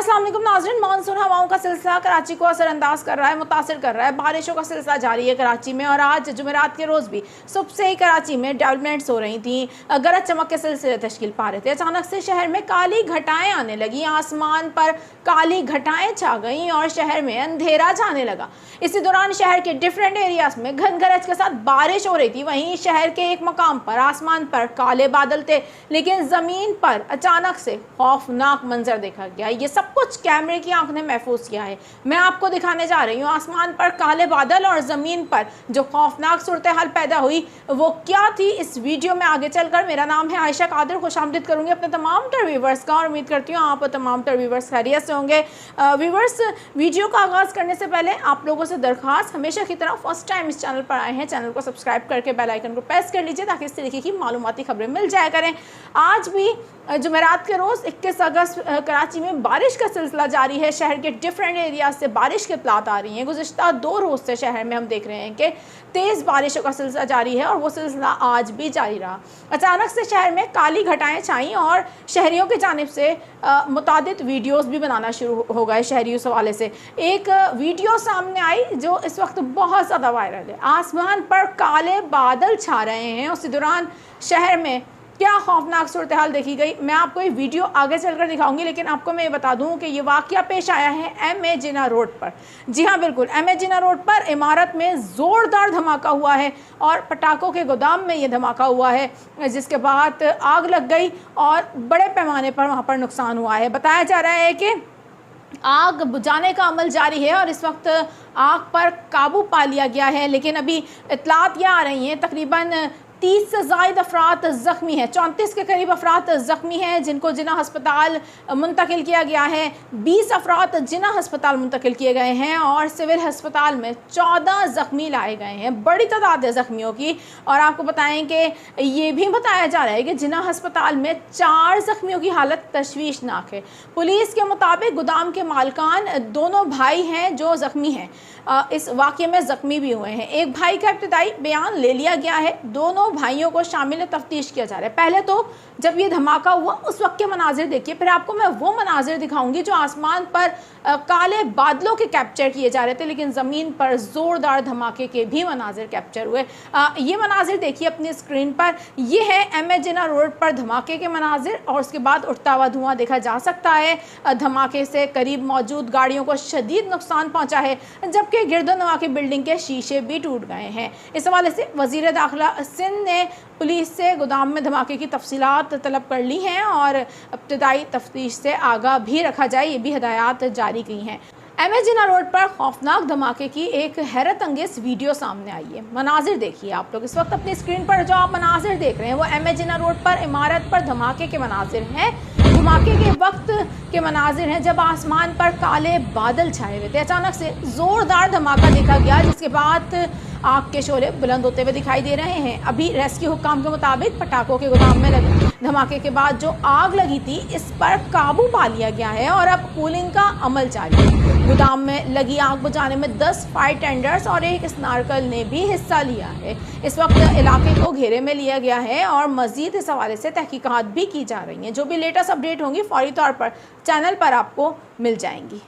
अस्सलाम वालेकुम नाज़रीन, मानसून हवाओं का सिलसिला कराची को असरअंदाज कर रहा है, मुतासिर कर रहा है। बारिशों का सिलसिला जारी है कराची में और आज जुमेरात के रोज़ भी सुबह से ही कराची में डेवलपमेंट्स हो रही थी। गरज चमक के सिलसिले तश्कील पा रहे थे। अचानक से शहर में काली घटाएं आने लगी, आसमान पर काली घटाएं छा गई और शहर में अंधेरा छाने लगा। इसी दौरान शहर के डिफरेंट एरियाज में घन गरज के साथ बारिश हो रही थी। वहीं शहर के एक मकाम पर आसमान पर काले बादल थे, लेकिन ज़मीन पर अचानक से खौफनाक मंजर देखा गया। ये सब कुछ कैमरे की आंख ने महफूज किया है। मैं आपको दिखाने जा रही हूँ आसमान पर काले बादल और ज़मीन पर जो खौफनाक सूरत हाल पैदा हुई वो क्या थी। इस वीडियो में आगे चलकर मेरा नाम है आयशा कादिर, खुशामदीद करूँगी अपने तमाम तर व्यूवर्स का और उम्मीद करती हूँ आप तमाम तर व्यूवर्स खैरियत से होंगे। व्यूवर्स, वीडियो का आगाज़ करने से पहले आप लोगों से दरख्वास्त, हमेशा की तरह फर्स्ट टाइम इस चैनल पर आए हैं, चैनल को सब्सक्राइब करके बेल आइकन को प्रेस कर लीजिए ताकि इस तरीके की मालूमाती खबरें मिल जाया करें। आज भी जुमेरात के रोज़ 21 अगस्त कराची में बारिश का सिलसिला जारी है। शहर के डिफरेंट एरियाज से बारिश के इत्तलात आ रही हैं। गुज़िश्ता 2 रोज़ से शहर में हम देख रहे हैं कि तेज़ बारिशों का सिलसिला जारी है और वो सिलसिला आज भी जारी रहा। अचानक से शहर में काली घटाएं छाईं और शहरियों की जानिब से मुतादिद वीडियोस भी बनाना शुरू हो गए। शहरियों के हवाले से एक वीडियो सामने आई जो इस वक्त बहुत ज़्यादा वायरल है। आसमान पर काले बादल छा रहे हैं, उसी दौरान शहर में क्या खौफनाक सूरत हाल देखी गई। मैं आपको ये वीडियो आगे चलकर दिखाऊंगी, लेकिन आपको मैं ये बता दूं कि ये वाक़या पेश आया है MA जिन्ना रोड पर। जी हाँ, बिल्कुल MA जिन्ना रोड पर इमारत में ज़ोरदार धमाका हुआ है और पटाखों के गोदाम में ये धमाका हुआ है, जिसके बाद आग लग गई और बड़े पैमाने पर वहाँ पर नुकसान हुआ है। बताया जा रहा है कि आग बुझाने का अमल जारी है और इस वक्त आग पर काबू पा लिया गया है, लेकिन अभी इत्तलात ये आ रही हैं तकरीबन 30 से ज़ायद अफराद ज़ख्मी हैं। 34 के करीब अफराद ज़ख्मी हैं जिनको जिन्ना हस्पताल मुंतकिल किया गया है। 20 अफराद जिन्ना हस्पताल मुंतकिल किए गए हैं और सिविल हस्पताल में 14 ज़ख्मी लाए गए हैं। बड़ी तादाद है ज़ख्मियों की। और आपको बताएं कि ये भी बताया जा रहा है कि जिन्ना हस्पताल में 4 ज़ख्मियों की हालत तशवीशनाक है। पुलिस के मुताबिक गोदाम के मालकान दोनों भाई हैं जो ज़ख्मी हैं, इस वाक़े में ज़ख्मी भी हुए हैं। एक भाई का इब्तिदाई बयान ले लिया गया है, दोनों भाइयों को शामिल तफ्तीश किया जा रहा है। पहले तो जब ये धमाका हुआ उस वक्त के मनाजिर देखिए, फिर आपको मैं वो मनाजिर दिखाऊंगी जो आसमान पर काले बादलों के कैप्चर किए जा रहे थे, लेकिन ज़मीन पर ज़ोरदार धमाके के भी मनाजिर कैप्चर हुए। ये मनाजिर देखिए अपनी स्क्रीन पर। ये है MA जिन्ना रोड पर धमाके के मनाजिर और उसके बाद उठता हुआ धुआं देखा जा सकता है। धमाके से करीब मौजूद गाड़ियों को शदीद नुकसान पहुँचा है, जबकि गिरदोनवा की बिल्डिंग के शीशे भी टूट गए हैं। इस हवाले से वज़ीर दाखिला सिंध ने पुलिस से गोदाम में धमाके की तफसीलात तलब कर ली हैं और इब्तिदाई तफ्तीश से आगाह भी रखा जाए, ये भी हिदायत जारी की हैं। MA जिन्ना रोड पर खौफनाक धमाके की एक हैरत अंगेज वीडियो सामने आई है। मनाजिर देखिए आप लोग इस वक्त अपनी स्क्रीन पर। जो आप मनाजिर देख रहे हैं वो MA जिन्ना रोड पर इमारत पर धमाके के मनाजिर हैं। धमाके के वक्त के मनाजिर हैं जब आसमान पर काले बादल छाए हुए थे। अचानक से ज़ोरदार धमाका देखा गया, जिसके बाद आग के शोले बुलंद होते हुए दिखाई दे रहे हैं। अभी रेस्क्यू हुक्काम के मुताबिक पटाखों के गोदाम में लगे धमाके के बाद जो आग लगी थी इस पर काबू पा लिया गया है और अब कूलिंग का अमल जारी है। गोदाम में लगी आग बुझाने में 10 फायर टेंडर्स और एक स्नार्कल ने भी हिस्सा लिया है। इस वक्त इलाके को घेरे में लिया गया है और मजीद इस हवाले से तहकीकात भी की जा रही हैं। जो भी लेटेस्ट अपडेट होंगी फौरी तौर पर चैनल पर आपको मिल जाएंगी।